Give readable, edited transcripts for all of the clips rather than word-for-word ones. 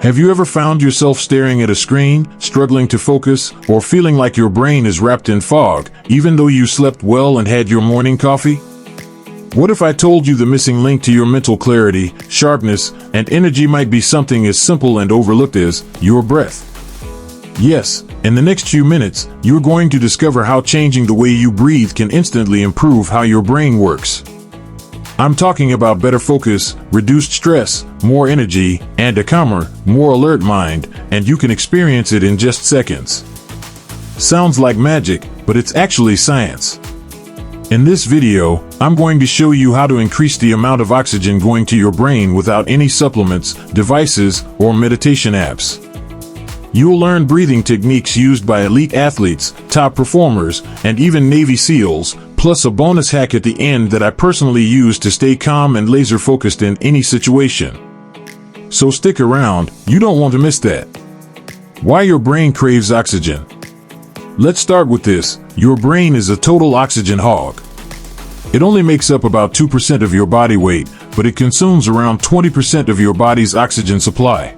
Have you ever found yourself staring at a screen, struggling to focus, or feeling like your brain is wrapped in fog, even though you slept well and had your morning coffee? What if I told you the missing link to your mental clarity, sharpness, and energy might be something as simple and overlooked as your breath? Yes, in the next few minutes, you're going to discover how changing the way you breathe can instantly improve how your brain works. I'm talking about better focus, reduced stress, more energy, and a calmer, more alert mind, and you can experience it in just seconds. Sounds like magic, but it's actually science. In this video, I'm going to show you how to increase the amount of oxygen going to your brain without any supplements, devices, or meditation apps. You'll learn breathing techniques used by elite athletes, top performers, and even Navy SEALs, plus a bonus hack at the end that I personally use to stay calm and laser focused in any situation. So stick around, you don't want to miss that. Why your brain craves oxygen. Let's start with this. Your brain is a total oxygen hog. It only makes up about 2% of your body weight, but it consumes around 20% of your body's oxygen supply.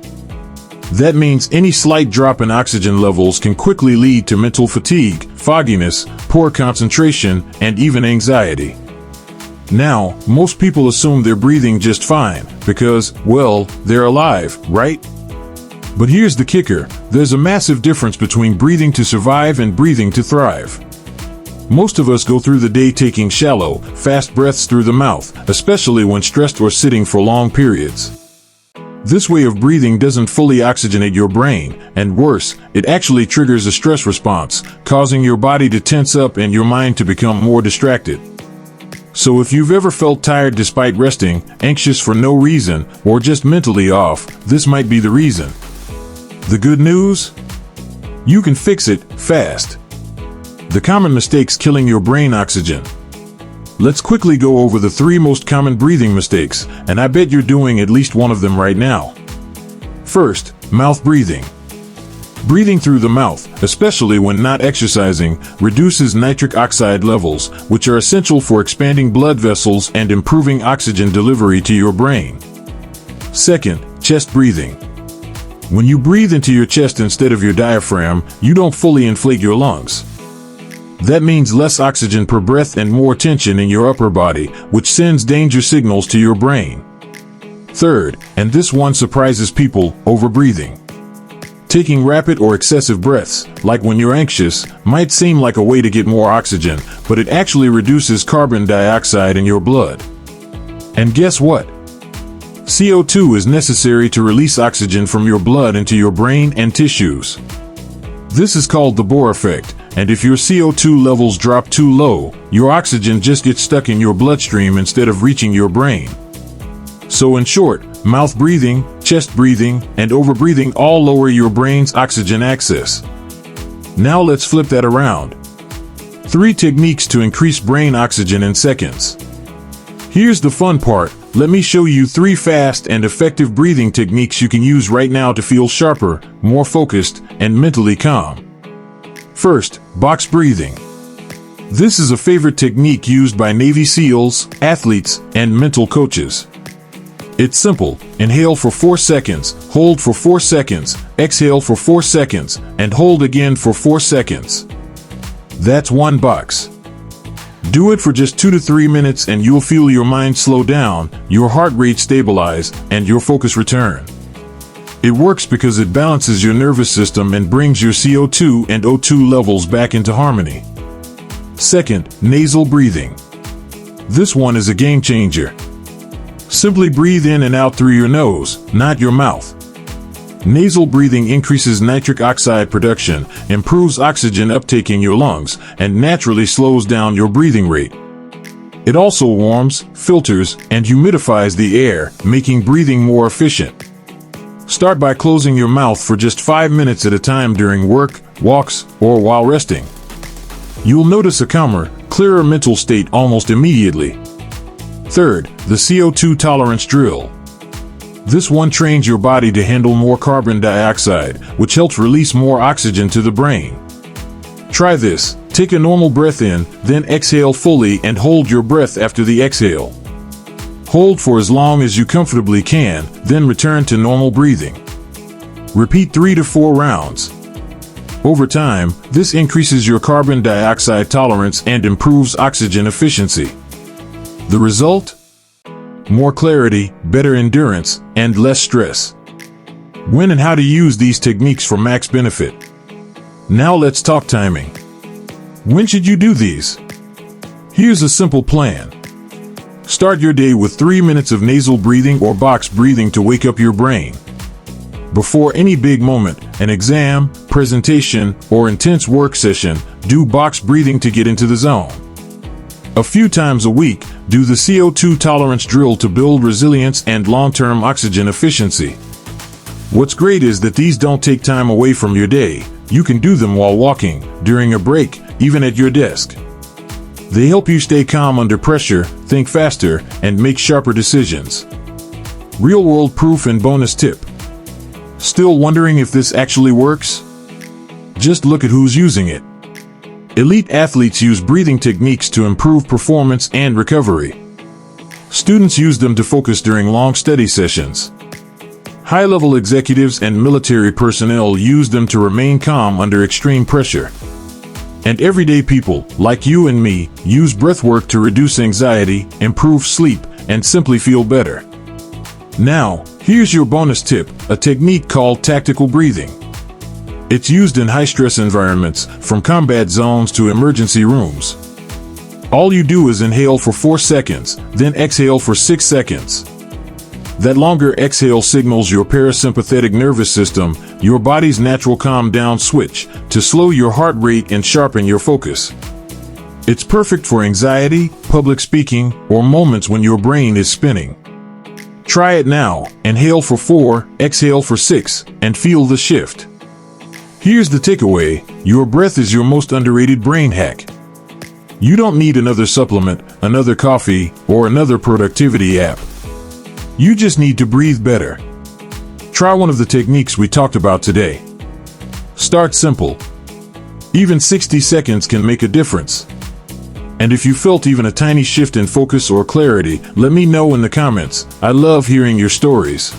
That means any slight drop in oxygen levels can quickly lead to mental fatigue, fogginess, poor concentration, and even anxiety. Now, most people assume they're breathing just fine because, well, they're alive, right? But here's the kicker. There's a massive difference between breathing to survive and breathing to thrive. Most of us go through the day taking shallow, fast breaths through the mouth, especially when stressed or sitting for long periods. This way of breathing doesn't fully oxygenate your brain, and worse, it actually triggers a stress response, causing your body to tense up and your mind to become more distracted. So if you've ever felt tired despite resting, anxious for no reason, or just mentally off, this might be the reason. The good news? You can fix it fast. The common mistakes killing your brain oxygen. Let's quickly go over the 3 most common breathing mistakes, and I bet you're doing at least one of them right now. First, mouth breathing. Breathing through the mouth, especially when not exercising, reduces nitric oxide levels, which are essential for expanding blood vessels and improving oxygen delivery to your brain. Second, chest breathing. When you breathe into your chest instead of your diaphragm, you don't fully inflate your lungs. That means less oxygen per breath and more tension in your upper body, which sends danger signals to your brain. Third, and this one surprises people, overbreathing. Taking rapid or excessive breaths, like when you're anxious, might seem like a way to get more oxygen, but it actually reduces carbon dioxide in your blood. And guess what? CO2 is necessary to release oxygen from your blood into your brain and tissues. This is called the Bohr effect. And if your CO2 levels drop too low, your oxygen just gets stuck in your bloodstream instead of reaching your brain. So in short, mouth breathing, chest breathing, and overbreathing all lower your brain's oxygen access. Now let's flip that around. 3 techniques to increase brain oxygen in seconds. Here's the fun part. Let me show you 3 fast and effective breathing techniques you can use right now to feel sharper, more focused, and mentally calm. First, box breathing. This is a favorite technique used by Navy SEALs, athletes, and mental coaches. It's simple. Inhale for 4 seconds, hold for 4 seconds, exhale for 4 seconds, and hold again for 4 seconds. That's 1 box. Do it for just 2 to 3 minutes and you'll feel your mind slow down, your heart rate stabilize, and your focus return. It works because it balances your nervous system and brings your CO2 and O2 levels back into harmony. Second, nasal breathing. This one is a game changer. Simply breathe in and out through your nose, not your mouth. Nasal breathing increases nitric oxide production, improves oxygen uptake in your lungs, and naturally slows down your breathing rate. It also warms, filters, and humidifies the air, making breathing more efficient. Start by closing your mouth for just 5 minutes at a time during work, walks, or while resting. You'll notice a calmer, clearer mental state almost immediately. Third, the CO2 tolerance drill. This one trains your body to handle more carbon dioxide, which helps release more oxygen to the brain. Try this. Take a normal breath in, then exhale fully and hold your breath after the exhale. Hold for as long as you comfortably can, then return to normal breathing. Repeat 3 to 4 rounds. Over time, this increases your carbon dioxide tolerance and improves oxygen efficiency. The result? More clarity, better endurance, and less stress. When and how to use these techniques for max benefit. Now let's talk timing. When should you do these? Here's a simple plan. Start your day with 3 minutes of nasal breathing or box breathing to wake up your brain. Before any big moment, an exam, presentation, or intense work session, do box breathing to get into the zone. A few times a week, do the CO2 tolerance drill to build resilience and long-term oxygen efficiency. What's great is that these don't take time away from your day. You can do them while walking, during a break, even at your desk. They help you stay calm under pressure, think faster, and make sharper decisions. Real-world proof and bonus tip. Still wondering if this actually works? Just look at who's using it. Elite athletes use breathing techniques to improve performance and recovery. Students use them to focus during long study sessions. High-level executives and military personnel use them to remain calm under extreme pressure. And everyday people, like you and me, use breathwork to reduce anxiety, improve sleep, and simply feel better. Now, here's your bonus tip, a technique called tactical breathing. It's used in high-stress environments, from combat zones to emergency rooms. All you do is inhale for 4 seconds, then exhale for 6 seconds. That longer exhale signals your parasympathetic nervous system, your body's natural calm-down switch, to slow your heart rate and sharpen your focus. It's perfect for anxiety, public speaking, or moments when your brain is spinning. Try it now. Inhale for 4, exhale for 6, and feel the shift. Here's the takeaway: your breath is your most underrated brain hack. You don't need another supplement, another coffee, or another productivity app. You just need to breathe better. Try one of the techniques we talked about today. Start simple. Even 60 seconds can make a difference. And if you felt even a tiny shift in focus or clarity, let me know in the comments. I love hearing your stories.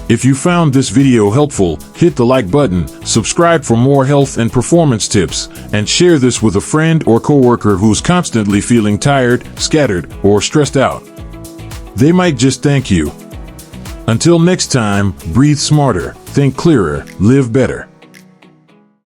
If you found this video helpful, hit the like button, subscribe for more health and performance tips, and share this with a friend or coworker who's constantly feeling tired, scattered, or stressed out. They might just thank you. Until next time, breathe smarter, think clearer, live better.